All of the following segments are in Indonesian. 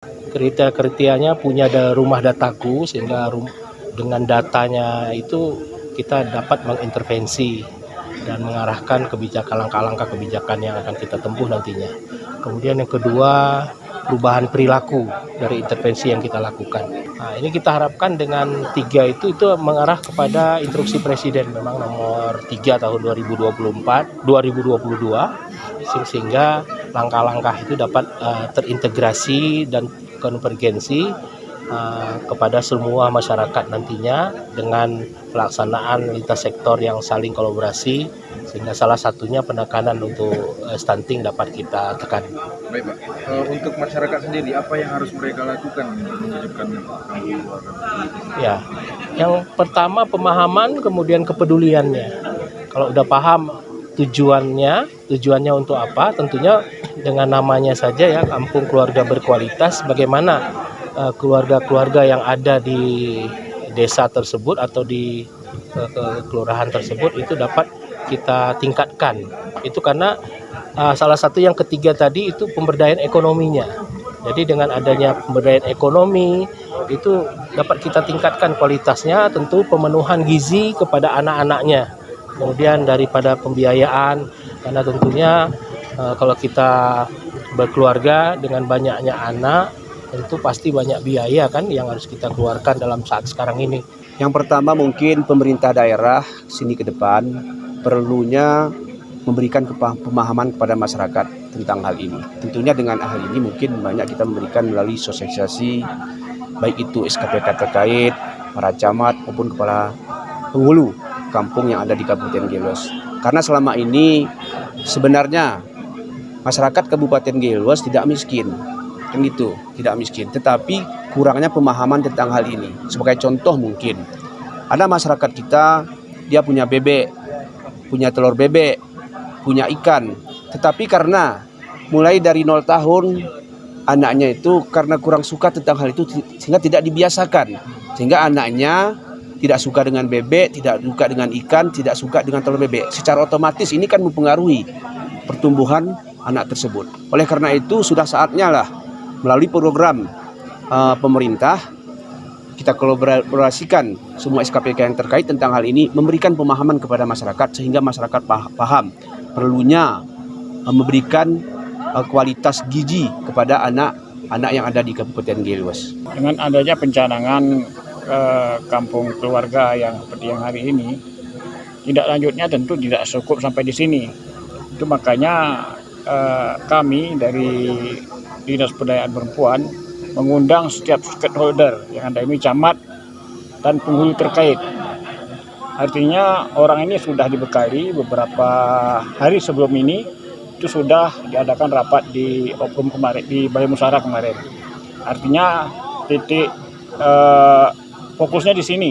Kriterianya punya rumah dataku, sehingga dengan datanya itu kita dapat mengintervensi dan mengarahkan kebijakan, langkah-langkah kebijakan yang akan kita tempuh nantinya. Kemudian yang kedua, perubahan perilaku dari intervensi yang kita lakukan. Nah, ini kita harapkan dengan 3 itu mengarah kepada instruksi Presiden memang nomor 3 tahun 2022, sehingga langkah-langkah itu dapat terintegrasi dan konvergensi kepada semua masyarakat nantinya dengan pelaksanaan lintas sektor yang saling kolaborasi, sehingga salah satunya penekanan untuk stunting dapat kita tekan. Baik Pak, untuk masyarakat sendiri apa yang harus mereka lakukan untuk mewujudkan kampung keluarga? Ya, yang pertama pemahaman, kemudian kepeduliannya. Kalau udah paham tujuannya untuk apa, tentunya dengan namanya saja ya, kampung keluarga berkualitas, bagaimana keluarga-keluarga yang ada di desa tersebut atau di kelurahan tersebut itu dapat kita tingkatkan. Itu karena salah satu yang ketiga tadi itu pemberdayaan ekonominya. Jadi dengan adanya pemberdayaan ekonomi itu dapat kita tingkatkan kualitasnya, tentu pemenuhan gizi kepada anak-anaknya. Kemudian daripada pembiayaan, karena tentunya kalau kita berkeluarga dengan banyaknya anak, tentu pasti banyak biaya kan yang harus kita keluarkan dalam saat sekarang ini. Yang pertama mungkin pemerintah daerah sini ke depan perlunya memberikan pemahaman kepada masyarakat tentang hal ini. Tentunya dengan hal ini mungkin banyak kita memberikan melalui sosialisasi, baik itu SKPK terkait, para camat maupun kepala penghulu kampung yang ada di Kabupaten Geluas. Karena selama ini sebenarnya masyarakat Kabupaten Geluas tidak miskin, kan gitu, tidak miskin. Tetapi kurangnya pemahaman tentang hal ini. Sebagai contoh mungkin ada masyarakat kita, dia punya bebek, punya telur bebek, punya ikan. Tetapi karena mulai dari 0 tahun anaknya itu karena kurang suka tentang hal itu, sehingga tidak dibiasakan. Sehingga anaknya tidak suka dengan bebek, tidak suka dengan ikan, tidak suka dengan telur bebek. Secara otomatis ini kan mempengaruhi pertumbuhan anak tersebut. Oleh karena itu sudah saatnya lah melalui program pemerintah kita kolaborasikan semua SKPK yang terkait tentang hal ini, memberikan pemahaman kepada masyarakat sehingga masyarakat paham perlunya memberikan kualitas gizi kepada anak-anak yang ada di Kabupaten Geluas. Dengan adanya pencanangan kampung keluarga yang seperti yang hari ini, tindak lanjutnya tentu tidak cukup sampai di sini. Itu makanya kami dari Dinas Pemberdayaan Perempuan mengundang setiap stakeholder yang ada ini, camat dan penghulu terkait. Artinya orang ini sudah dibekali beberapa hari sebelum ini, itu sudah diadakan rapat di Oprum kemarin, di Balai Musyawarah kemarin. Artinya titik fokusnya di sini,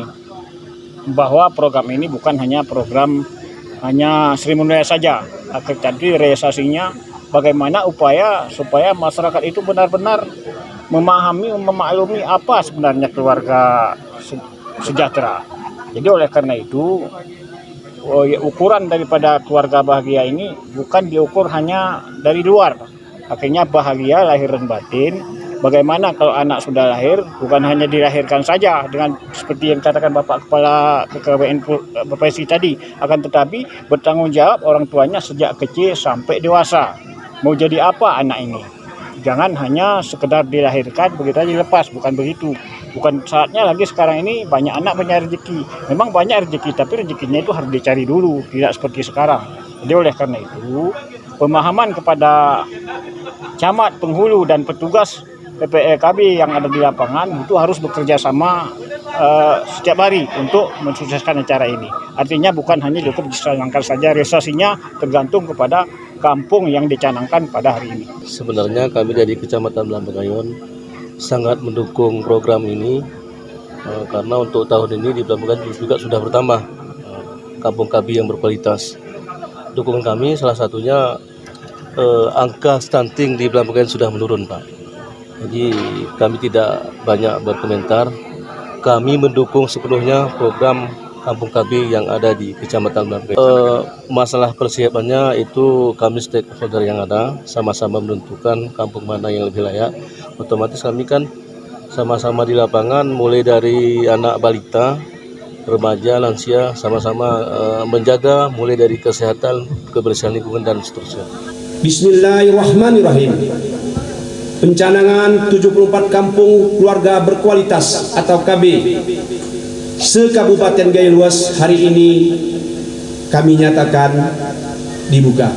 bahwa program ini bukan hanya program seremonial saja, tapi realisasinya bagaimana upaya supaya masyarakat itu benar-benar memahami, memaklumi apa sebenarnya keluarga sejahtera. Jadi oleh karena itu ukuran daripada keluarga bahagia ini bukan diukur hanya dari luar. Akhirnya bahagia lahir dan batin. Bagaimana kalau anak sudah lahir, bukan hanya dilahirkan saja dengan seperti yang katakan Bapak Kepala BKWN Provinsi tadi, akan tetapi bertanggung jawab orang tuanya sejak kecil sampai dewasa. Mau jadi apa anak ini? Jangan hanya sekedar dilahirkan begitu aja dilepas, bukan begitu. Bukan saatnya lagi sekarang ini banyak anak punya rezeki. Memang banyak rezeki, tapi rezekinya itu harus dicari dulu, tidak seperti sekarang. Jadi oleh karena itu, pemahaman kepada camat, penghulu dan petugas PPKB yang ada di lapangan itu harus bekerja sama setiap hari untuk mensukseskan acara ini. Artinya bukan hanya cukup dicanangkan saja, realisasinya tergantung kepada kampung yang dicanangkan pada hari ini. Sebenarnya kami dari Kecamatan Belambagayon sangat mendukung program ini karena untuk tahun ini di Belambagayon juga sudah bertambah kampung KB yang berkualitas. Dukungan kami salah satunya angka stunting di Belambagayon sudah menurun, Pak. Jadi kami tidak banyak berkomentar. Kami mendukung sepenuhnya program Kampung KB yang ada di Kecamatan Belambagayon. Masalah persiapannya itu kami stakeholder yang ada sama-sama menentukan kampung mana yang lebih layak. otomatis kami kan sama-sama di lapangan, mulai dari anak balita, remaja, lansia, sama-sama menjaga mulai dari kesehatan, kebersihan lingkungan dan seterusnya. Bismillahirrahmanirrahim. Pencanangan 74 kampung keluarga berkualitas atau KB se-Kabupaten Gaya Luas hari ini kami nyatakan dibuka.